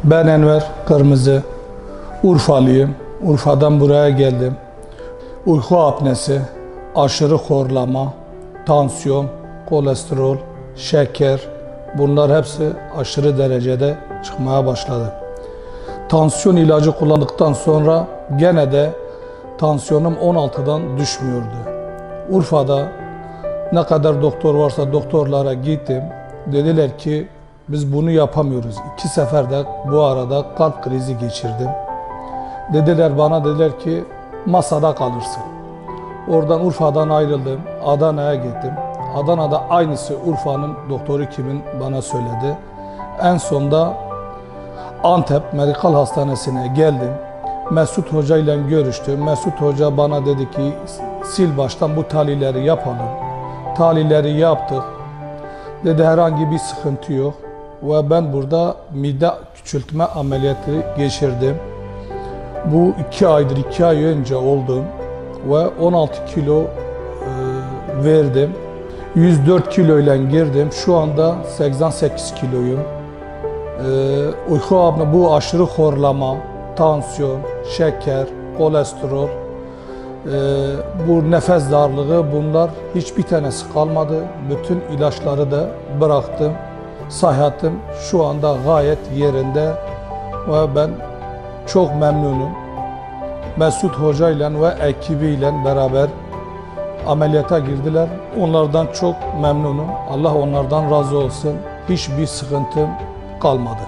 Ben Enver Kırmızı, Urfalıyım. Urfa'dan buraya geldim. Uyku apnesi, aşırı horlama, tansiyon, kolesterol, şeker, bunlar hepsi aşırı derecede çıkmaya başladı. Tansiyon ilacı kullandıktan sonra gene de tansiyonum 16'dan düşmüyordu. Urfa'da ne kadar doktor varsa doktorlara gittim. Dediler ki biz bunu yapamıyoruz. 2 seferde bu arada kalp krizi geçirdim. Dediler ki masada kalırsın. Oradan Urfa'dan ayrıldım. Adana'ya gittim. Adana'da aynısı Urfa'nın doktoru kimin bana söyledi. En sonda Antep Medikal Hastanesi'ne geldim. Mesut Hoca ile görüştüm. Mesut Hoca bana dedi ki sil baştan bu tahlilleri yapalım. Tahlilleri yaptık. Dedi herhangi bir sıkıntı yok. Ve ben burada mide küçültme ameliyatı geçirdim. Bu 2 aydır, 2 ay önce oldum. Ve 16 kilo verdim. 104 kilo ile girdim. Şu anda 88 kiloyum. Uyku apnesi, bu aşırı horlama, tansiyon, şeker, kolesterol, bu nefes darlığı, bunlar hiçbir tanesi kalmadı. Bütün ilaçları da bıraktım. Sıhhatim şu anda gayet yerinde ve ben çok memnunum. Mesut Hoca ile ve ekibiyle beraber ameliyata girdiler. Onlardan çok memnunum. Allah onlardan razı olsun. Hiçbir sıkıntım kalmadı.